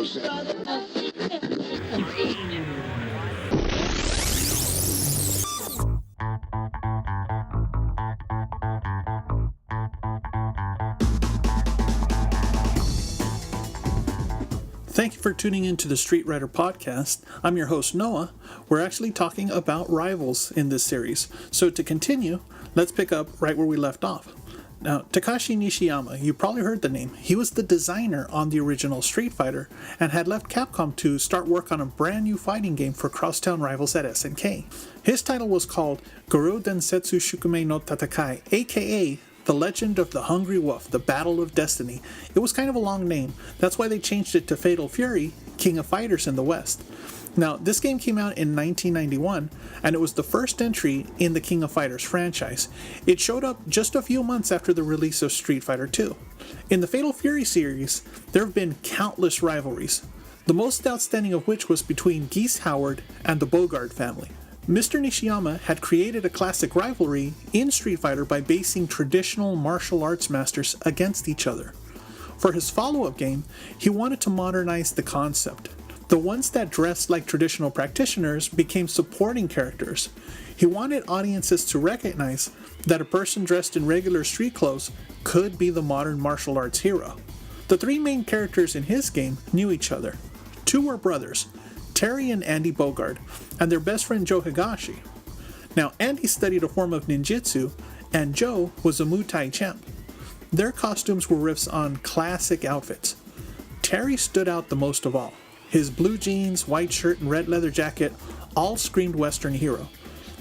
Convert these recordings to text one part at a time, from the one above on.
Thank you for tuning in to the Street Writer Podcast. I'm your host, Noah. We're actually talking about rivals in this series. So to continue, let's pick up right where we left off. Now, Takashi Nishiyama, you probably heard the name. He was the designer on the original Street Fighter and had left Capcom to start work on a brand new fighting game for crosstown rivals at SNK. His title was called Goro Densetsu Shukumei no Tatakai, aka The Legend of the Hungry Wolf, The Battle of Destiny. It was kind of a long name. That's why they changed it to Fatal Fury, King of Fighters in the West. Now, this game came out in 1991, and it was the first entry in the King of Fighters franchise. It showed up just a few months after the release of Street Fighter II. In the Fatal Fury series, there have been countless rivalries, the most outstanding of which was between Geese Howard and the Bogard family. Mr. Nishiyama had created a classic rivalry in Street Fighter by basing traditional martial arts masters against each other. For his follow-up game, he wanted to modernize the concept. The ones that dressed like traditional practitioners became supporting characters. He wanted audiences to recognize that a person dressed in regular street clothes could be the modern martial arts hero. The three main characters in his game knew each other. Two were brothers, Terry and Andy Bogard, and their best friend Joe Higashi. Now, Andy studied a form of ninjutsu, and Joe was a Muay Thai champ. Their costumes were riffs on classic outfits. Terry stood out the most of all. His blue jeans, white shirt, and red leather jacket all screamed Western hero.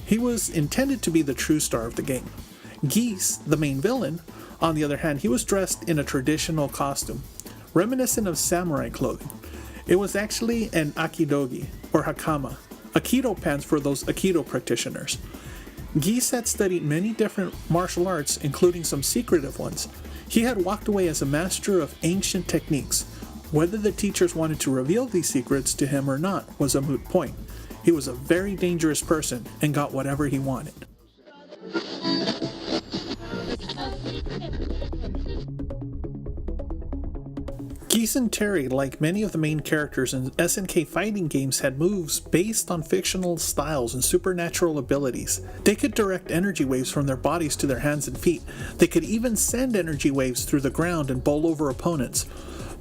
He was intended to be the true star of the game. Geese, the main villain, on the other hand, he was dressed in a traditional costume, reminiscent of samurai clothing. It was actually an akidogi, or hakama, aikido pants for those aikido practitioners. Geese had studied many different martial arts, including some secretive ones. He had walked away as a master of ancient techniques. Whether the teachers wanted to reveal these secrets to him or not was a moot point. He was a very dangerous person and got whatever he wanted. Geese and Terry, like many of the main characters in SNK fighting games, had moves based on fictional styles and supernatural abilities. They could direct energy waves from their bodies to their hands and feet. They could even send energy waves through the ground and bowl over opponents.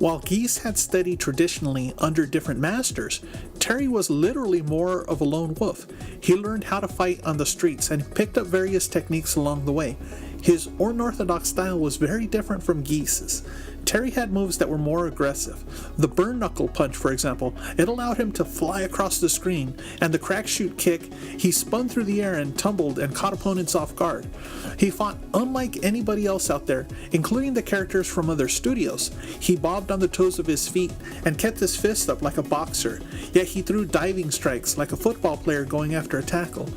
While Geese had studied traditionally under different masters, Terry was literally more of a lone wolf. He learned how to fight on the streets and picked up various techniques along the way. His unorthodox style was very different from Geese's. Terry had moves that were more aggressive. The burn knuckle punch, for example, it allowed him to fly across the screen, and the crack shoot kick, he spun through the air and tumbled and caught opponents off guard. He fought unlike anybody else out there, including the characters from other studios. He bobbed on the toes of his feet and kept his fist up like a boxer, yet he threw diving strikes like a football player going after a tackle.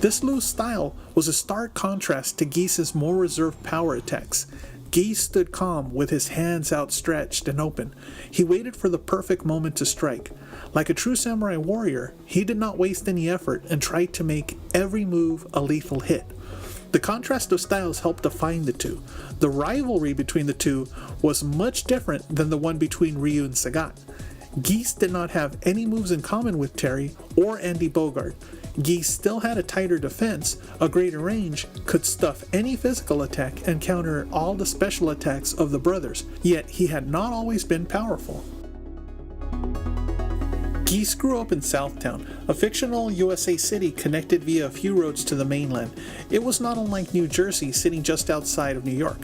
This loose style was a stark contrast to Geese's more reserved power attacks. Geese stood calm with his hands outstretched and open. He waited for the perfect moment to strike. Like a true samurai warrior, he did not waste any effort and tried to make every move a lethal hit. The contrast of styles helped define the two. The rivalry between the two was much different than the one between Ryu and Sagat. Geese did not have any moves in common with Terry or Andy Bogard. Geese still had a tighter defense, a greater range, could stuff any physical attack and counter all the special attacks of the brothers, yet he had not always been powerful. Geese grew up in Southtown, a fictional USA city connected via a few roads to the mainland. It was not unlike New Jersey, sitting just outside of New York.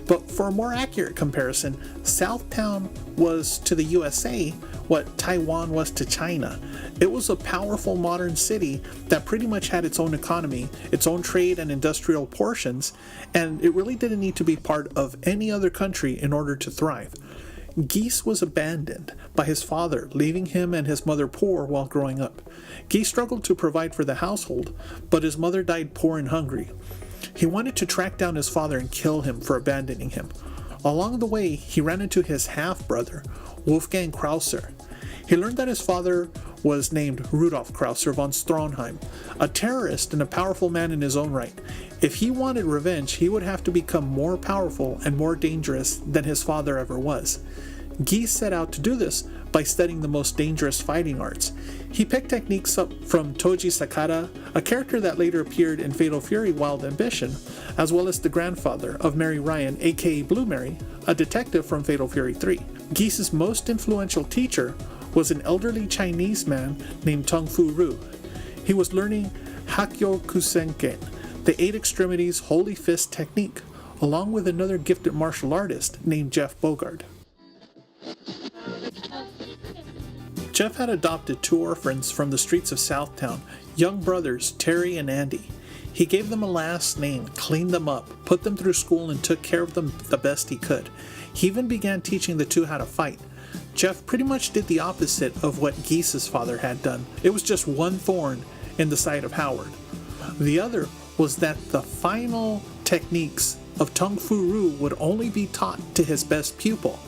But for a more accurate comparison, Southtown was to the USA what Taiwan was to China. It was a powerful modern city that pretty much had its own economy, its own trade and industrial portions, and it really didn't need to be part of any other country in order to thrive. Geese was abandoned by his father, leaving him and his mother poor while growing up. Geese struggled to provide for the household, but his mother died poor and hungry. He wanted to track down his father and kill him for abandoning him. Along the way, he ran into his half-brother, Wolfgang Krauser. He learned that his father was named Rudolf Krauser von Stronheim, a terrorist and a powerful man in his own right. If he wanted revenge, he would have to become more powerful and more dangerous than his father ever was. Geese set out to do this by studying the most dangerous fighting arts. He picked techniques up from Toji Sakata, a character that later appeared in Fatal Fury Wild Ambition, as well as the grandfather of Mary Ryan, aka Blue Mary, a detective from Fatal Fury 3. Geese's most influential teacher was an elderly Chinese man named Tung Fu Ru. He was learning Hakyo Kusenken, the 8 extremities holy fist technique, along with another gifted martial artist named Jeff Bogard. Jeff had adopted 2 orphans from the streets of Southtown, young brothers Terry and Andy. He gave them a last name, cleaned them up, put them through school, and took care of them the best he could. He even began teaching the 2 how to fight. Jeff pretty much did the opposite of what Geese's father had done. It was just one thorn in the side of Howard. The other was that the final techniques of Tung Fu Ru would only be taught to his best pupil.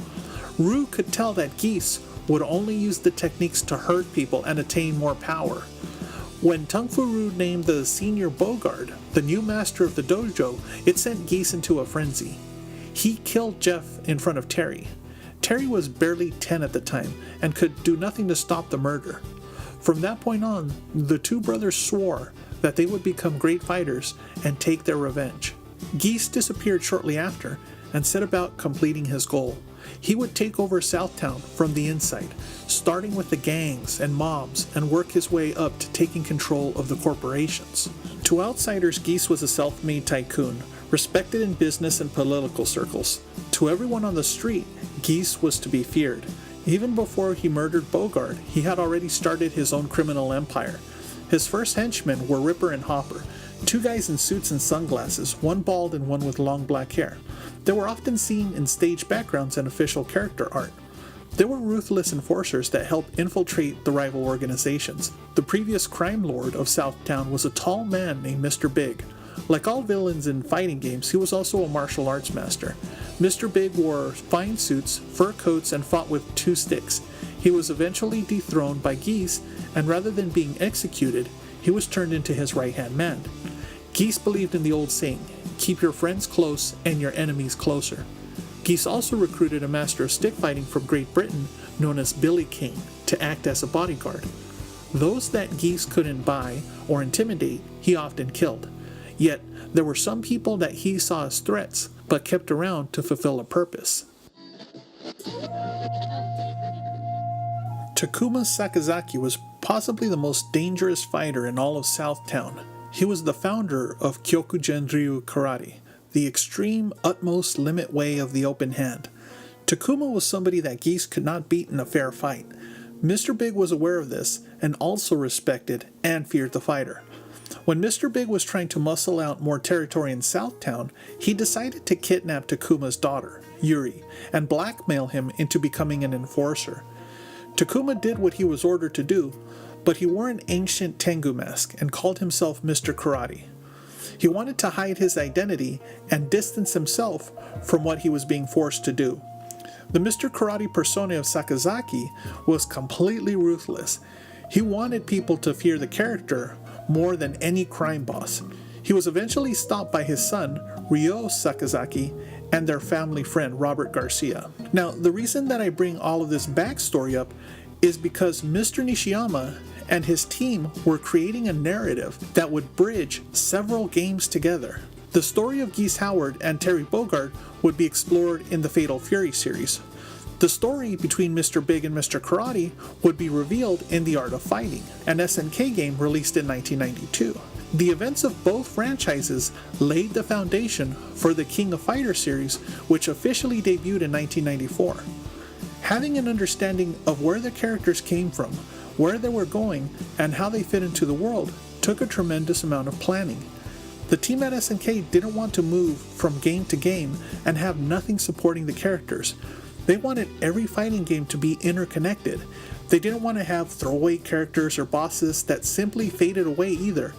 Ru could tell that Geese would only use the techniques to hurt people and attain more power. When Tung Fu Ru named the senior Bogard the new master of the dojo, it sent Geese into a frenzy. He killed Jeff in front of Terry. Terry was barely 10 at the time and could do nothing to stop the murder. From that point on, the 2 brothers swore that they would become great fighters and take their revenge. Geese disappeared shortly after and set about completing his goal. He would take over Southtown from the inside, starting with the gangs and mobs, and work his way up to taking control of the corporations. To outsiders, Geese was a self-made tycoon, respected in business and political circles. To everyone on the street, Geese was to be feared. Even before he murdered Bogard, he had already started his own criminal empire. His first henchmen were Ripper and Hopper, 2 guys in suits and sunglasses, one bald and one with long black hair. They were often seen in stage backgrounds and official character art. They were ruthless enforcers that helped infiltrate the rival organizations. The previous crime lord of Southtown was a tall man named Mr. Big. Like all villains in fighting games, he was also a martial arts master. Mr. Big wore fine suits, fur coats, and fought with 2 sticks. He was eventually dethroned by Geese, and rather than being executed, he was turned into his right-hand man. Geese believed in the old saying, keep your friends close and your enemies closer. Geese also recruited a master of stick fighting from Great Britain known as Billy King to act as a bodyguard. Those that Geese couldn't buy or intimidate, he often killed. Yet, there were some people that he saw as threats, but kept around to fulfill a purpose. Takuma Sakazaki was possibly the most dangerous fighter in all of Southtown. He was the founder of Kyokugen-ryu Karate, the extreme, utmost limit way of the open hand. Takuma was somebody that Geese could not beat in a fair fight. Mr. Big was aware of this and also respected and feared the fighter. When Mr. Big was trying to muscle out more territory in Southtown, he decided to kidnap Takuma's daughter, Yuri, and blackmail him into becoming an enforcer. Takuma did what he was ordered to do, but he wore an ancient Tengu mask and called himself Mr. Karate. He wanted to hide his identity and distance himself from what he was being forced to do. The Mr. Karate persona of Sakazaki was completely ruthless. He wanted people to fear the character more than any crime boss. He was eventually stopped by his son, Ryo Sakazaki, and their family friend, Robert Garcia. Now, the reason that I bring all of this backstory up is because Mr. Nishiyama and his team were creating a narrative that would bridge several games together. The story of Geese Howard and Terry Bogard would be explored in the Fatal Fury series. The story between Mr. Big and Mr. Karate would be revealed in The Art of Fighting, an SNK game released in 1992. The events of both franchises laid the foundation for the King of Fighters series, which officially debuted in 1994. Having an understanding of where the characters came from, where they were going, and how they fit into the world took a tremendous amount of planning. The team at SNK didn't want to move from game to game and have nothing supporting the characters. They wanted every fighting game to be interconnected. They didn't want to have throwaway characters or bosses that simply faded away either.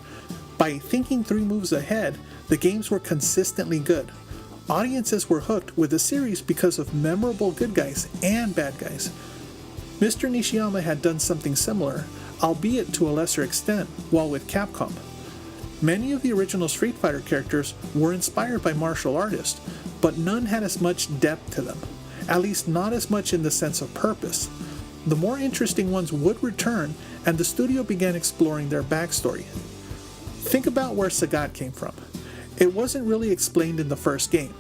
By thinking 3 moves ahead, the games were consistently good. Audiences were hooked with the series because of memorable good guys and bad guys. Mr. Nishiyama had done something similar, albeit to a lesser extent, while with Capcom. Many of the original Street Fighter characters were inspired by martial artists, but none had as much depth to them. at least not as much in the sense of purpose. The more interesting ones would return, and the studio began exploring their backstory. Think about where Sagat came from. It wasn't really explained in the first game.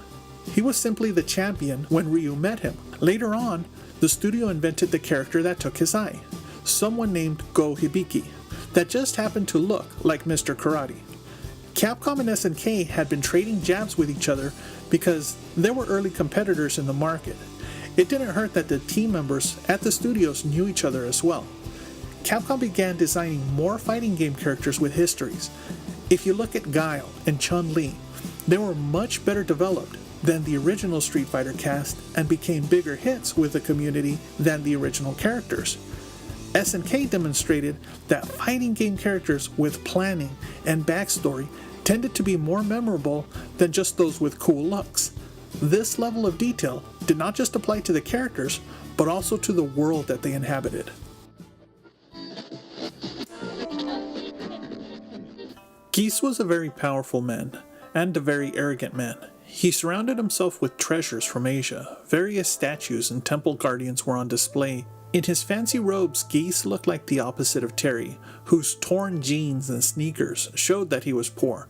He was simply the champion when Ryu met him. Later on, the studio invented the character that took his eye, someone named Go Hibiki, that just happened to look like Mr. Karate. Capcom and SNK had been trading jabs with each other because there were early competitors in the market. It didn't hurt that the team members at the studios knew each other as well. Capcom began designing more fighting game characters with histories. If you look at Guile and Chun-Li, they were much better developed than the original Street Fighter cast and became bigger hits with the community than the original characters. SNK demonstrated that fighting game characters with planning and backstory tended to be more memorable than just those with cool looks. This level of detail did not just apply to the characters, but also to the world that they inhabited. Geese was a very powerful man, and a very arrogant man. He surrounded himself with treasures from Asia. Various statues and temple guardians were on display. In his fancy robes, Geese looked like the opposite of Terry, whose torn jeans and sneakers showed that he was poor.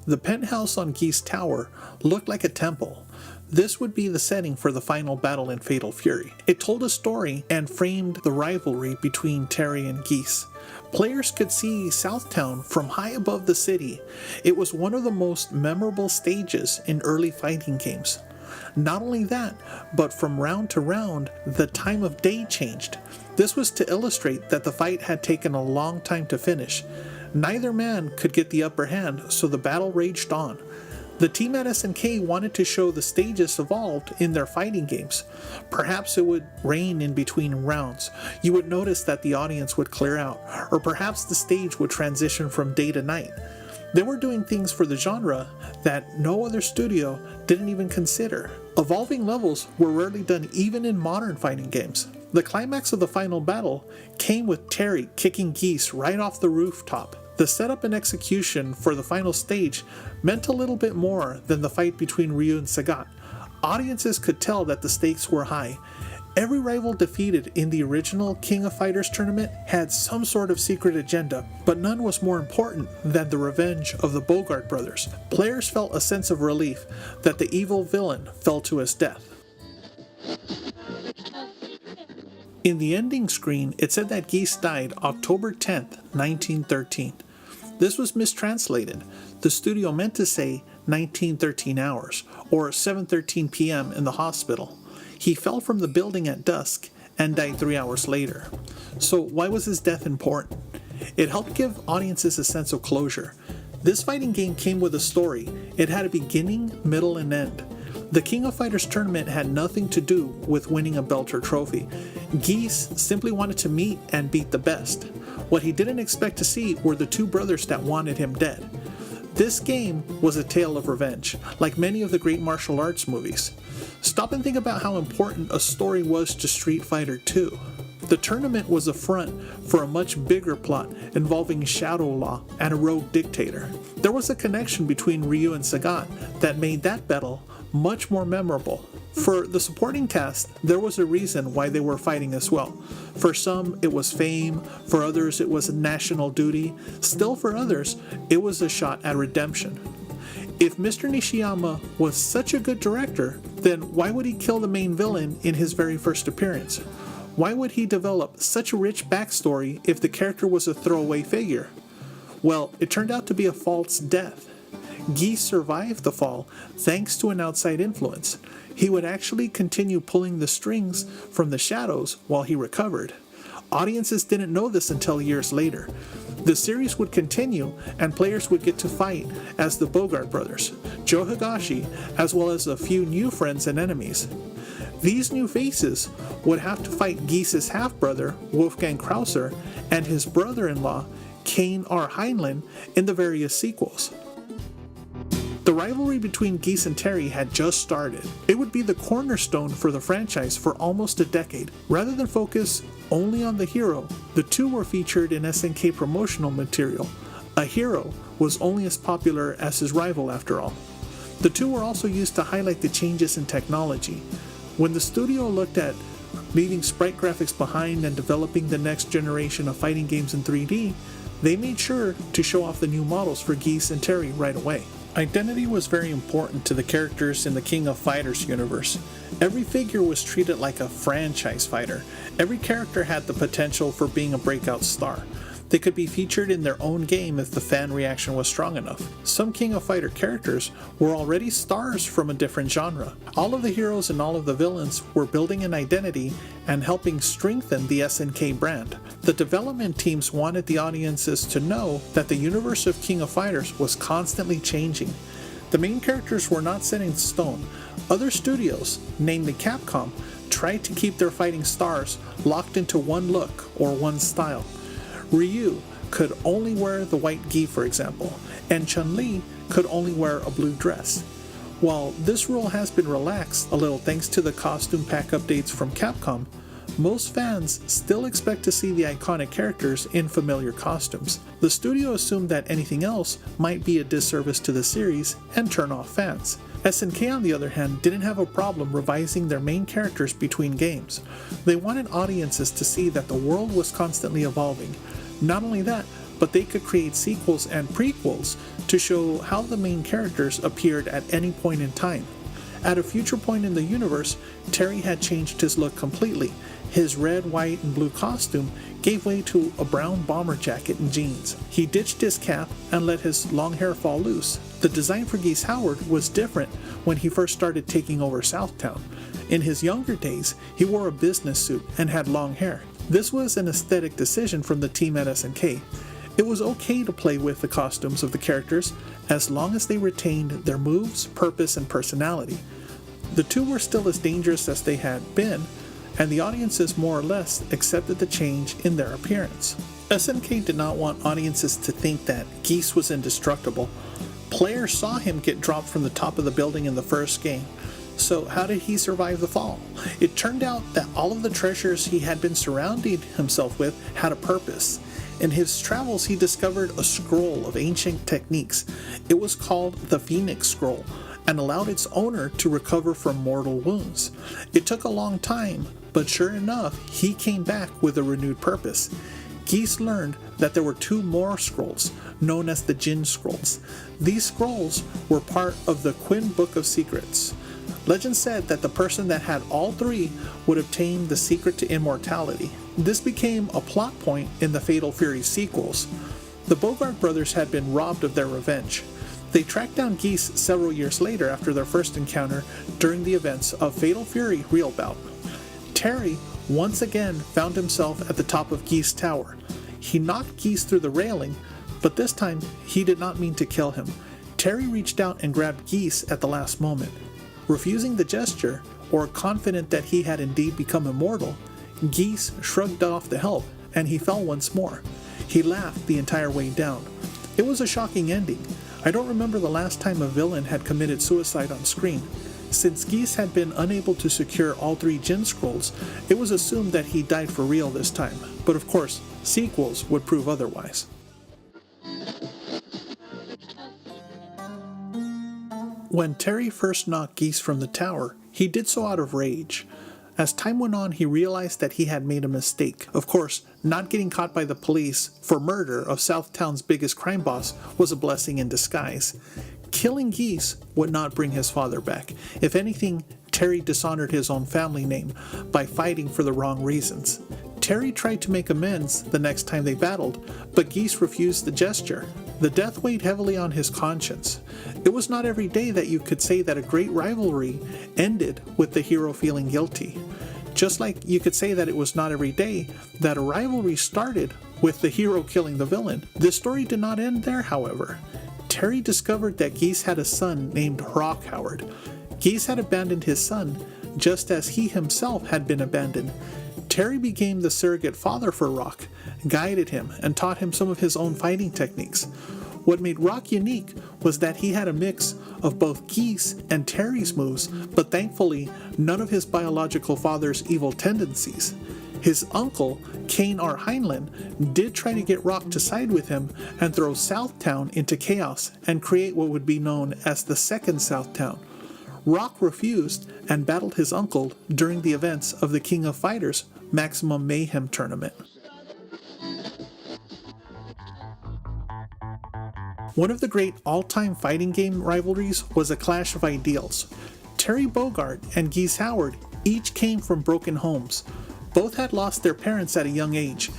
The penthouse on Geese Tower looked like a temple. This would be the setting for the final battle in Fatal Fury. It told a story and framed the rivalry between Terry and Geese. Players could see Southtown from high above the city. It was one of the most memorable stages in early fighting games. Not only that, but from round to round, the time of day changed. This was to illustrate that the fight had taken a long time to finish. Neither man could get the upper hand, so the battle raged on. The team at SNK wanted to show the stages evolved in their fighting games. Perhaps it would rain in between rounds. You would notice that the audience would clear out, or perhaps the stage would transition from day to night. They were doing things for the genre that no other studio didn't even consider. Evolving levels were rarely done even in modern fighting games. The climax of the final battle came with Terry kicking Geese right off the rooftop. The setup and execution for the final stage meant a little bit more than the fight between Ryu and Sagat. Audiences could tell that the stakes were high. Every rival defeated in the original King of Fighters tournament had some sort of secret agenda, but none was more important than the revenge of the Bogart brothers. Players felt a sense of relief that the evil villain fell to his death. In the ending screen, it said that Geese died October 10th, 1913. This was mistranslated. The studio meant to say 1913 hours, or 7:13 p.m. in the hospital. He fell from the building at dusk and died 3 hours later. So why was his death important? It helped give audiences a sense of closure. This fighting game came with a story. It had a beginning, middle, and end. The King of Fighters tournament had nothing to do with winning a belt or trophy. Geese simply wanted to meet and beat the best. What he didn't expect to see were the two brothers that wanted him dead. This game was a tale of revenge, like many of the great martial arts movies. Stop and think about how important a story was to Street Fighter II. The tournament was a front for a much bigger plot involving shadow law and a rogue dictator. There was a connection between Ryu and Sagat that made that battle much more memorable. For the supporting cast, there was a reason why they were fighting as well. For some, it was fame. For others, it was a national duty. Still for others, it was a shot at redemption. If Mr. Nishiyama was such a good director, then why would he kill the main villain in his very first appearance? Why would he develop such a rich backstory if the character was a throwaway figure? Well, it turned out to be a false death. Geese survived the fall thanks to an outside influence. He would actually continue pulling the strings from the shadows while he recovered. Audiences didn't know this until years later. The series would continue and players would get to fight as the Bogart brothers, Joe Higashi, as well as a few new friends and enemies. These new faces would have to fight Geese's half-brother, Wolfgang Krauser, and his brother-in-law, Kane R. Heinlein, in the various sequels. The rivalry between Geese and Terry had just started. It would be the cornerstone for the franchise for almost a decade. Rather than focus only on the hero, the two were featured in SNK promotional material. A hero was only as popular as his rival after all. The two were also used to highlight the changes in technology. When the studio looked at leaving sprite graphics behind and developing the next generation of fighting games in 3D, they made sure to show off the new models for Geese and Terry right away. Identity was very important to the characters in the King of Fighters universe. Every figure was treated like a franchise fighter. Every character had the potential for being a breakout star. They could be featured in their own game if the fan reaction was strong enough. Some King of Fighter characters were already stars from a different genre. All of the heroes and all of the villains were building an identity and helping strengthen the SNK brand. The development teams wanted the audiences to know that the universe of King of Fighters was constantly changing. The main characters were not set in stone. Other studios, namely Capcom, tried to keep their fighting stars locked into one look or one style. Ryu could only wear the white gi, for example, and Chun-Li could only wear a blue dress. While this rule has been relaxed a little thanks to the costume pack updates from Capcom, most fans still expect to see the iconic characters in familiar costumes. The studio assumed that anything else might be a disservice to the series and turn off fans. SNK, on the other hand, didn't have a problem revising their main characters between games. They wanted audiences to see that the world was constantly evolving. Not only that, but they could create sequels and prequels to show how the main characters appeared at any point in time. At a future point in the universe, Terry had changed his look completely. His red, white, and blue costume gave way to a brown bomber jacket and jeans. He ditched his cap and let his long hair fall loose. The design for Geese Howard was different when he first started taking over Southtown. In his younger days, he wore a business suit and had long hair. This was an aesthetic decision from the team at SNK. It was okay to play with the costumes of the characters as long as they retained their moves, purpose, and personality. The two were still as dangerous as they had been, and the audiences more or less accepted the change in their appearance. SNK did not want audiences to think that Geese was indestructible. Players saw him get dropped from the top of the building in the first game. So how did he survive the fall? It turned out that all of the treasures he had been surrounding himself with had a purpose. In his travels, he discovered a scroll of ancient techniques. It was called the Phoenix Scroll and allowed its owner to recover from mortal wounds. It took a long time, but sure enough, he came back with a renewed purpose. Geese learned that there were two more scrolls, known as the Jin Scrolls. These scrolls were part of the Quinn Book of Secrets. Legend said that the person that had all three would obtain the secret to immortality. This became a plot point in the Fatal Fury sequels. The Bogart brothers had been robbed of their revenge. They tracked down Geese several years later after their first encounter during the events of Fatal Fury Real Bout. Terry once again found himself at the top of Geese Tower. He knocked Geese through the railing, but this time he did not mean to kill him. Terry reached out and grabbed Geese at the last moment. Refusing the gesture, or confident that he had indeed become immortal, Geese shrugged off the help and he fell once more. He laughed the entire way down. It was a shocking ending. I don't remember the last time a villain had committed suicide on screen. Since Geese had been unable to secure all three Jin Scrolls, it was assumed that he died for real this time. But of course, sequels would prove otherwise. When Terry first knocked Geese from the tower, he did so out of rage. As time went on, he realized that he had made a mistake. Of course, not getting caught by the police for murder of Southtown's biggest crime boss was a blessing in disguise. Killing Geese would not bring his father back. If anything, Terry dishonored his own family name by fighting for the wrong reasons. Terry tried to make amends the next time they battled, but Geese refused the gesture. The death weighed heavily on his conscience. It was not every day that you could say that a great rivalry ended with the hero feeling guilty. Just like you could say that it was not every day that a rivalry started with the hero killing the villain. This story did not end there, however. Terry discovered that Geese had a son named Rock Howard. Geese had abandoned his son, just as he himself had been abandoned. Terry became the surrogate father for Rock, guided him, and taught him some of his own fighting techniques. What made Rock unique was that he had a mix of both Geese and Terry's moves, but thankfully none of his biological father's evil tendencies. His uncle, Kane R. Heinlein, did try to get Rock to side with him and throw Southtown into chaos and create what would be known as the Second Southtown. Rock refused and battled his uncle during the events of the King of Fighters Maximum Mayhem tournament. One of the great all-time fighting game rivalries was a clash of ideals. Terry Bogard and Geese Howard each came from broken homes. Both had lost their parents at a young age.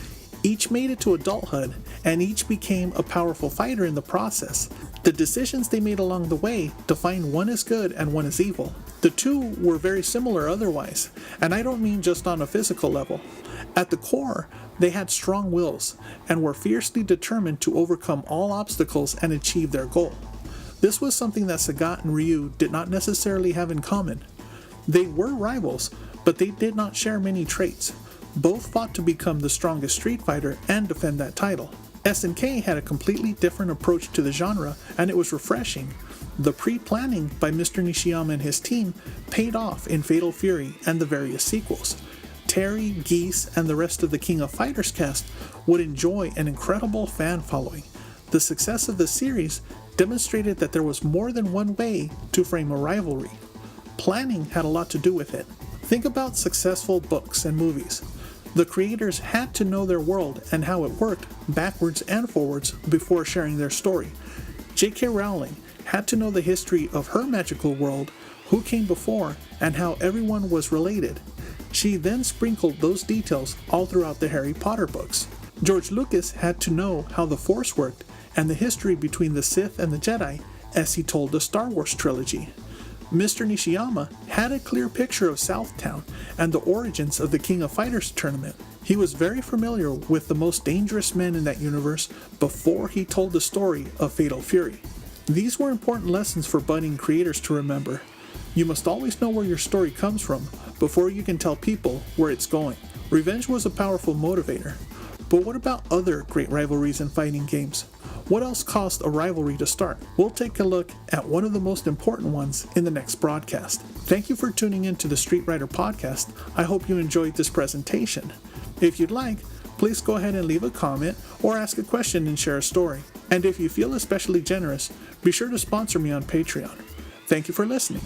Each made it to adulthood, and each became a powerful fighter in the process. The decisions they made along the way defined one as good and one as evil. The two were very similar otherwise, and I don't mean just on a physical level. At the core, they had strong wills and were fiercely determined to overcome all obstacles and achieve their goal. This was something that Sagat and Ryu did not necessarily have in common. They were rivals, but they did not share many traits. Both fought to become the strongest Street Fighter and defend that title. SNK had a completely different approach to the genre, and it was refreshing. The pre-planning by Mr. Nishiyama and his team paid off in Fatal Fury and the various sequels. Terry, Geese, and the rest of the King of Fighters cast would enjoy an incredible fan following. The success of the series demonstrated that there was more than one way to frame a rivalry. Planning had a lot to do with it. Think about successful books and movies. The creators had to know their world and how it worked backwards and forwards before sharing their story. J.K. Rowling had to know the history of her magical world, who came before, and how everyone was related. She then sprinkled those details all throughout the Harry Potter books. George Lucas had to know how the Force worked and the history between the Sith and the Jedi as he told the Star Wars trilogy. Mr. Nishiyama had a clear picture of Southtown and the origins of the King of Fighters tournament. He was very familiar with the most dangerous men in that universe before he told the story of Fatal Fury. These were important lessons for budding creators to remember. You must always know where your story comes from before you can tell people where it's going. Revenge was a powerful motivator. But what about other great rivalries in fighting games? What else caused a rivalry to start? We'll take a look at one of the most important ones in the next broadcast. Thank you for tuning in to the Street Writer Podcast. I hope you enjoyed this presentation. If you'd like, please go ahead and leave a comment or ask a question and share a story. And if you feel especially generous, be sure to sponsor me on Patreon. Thank you for listening.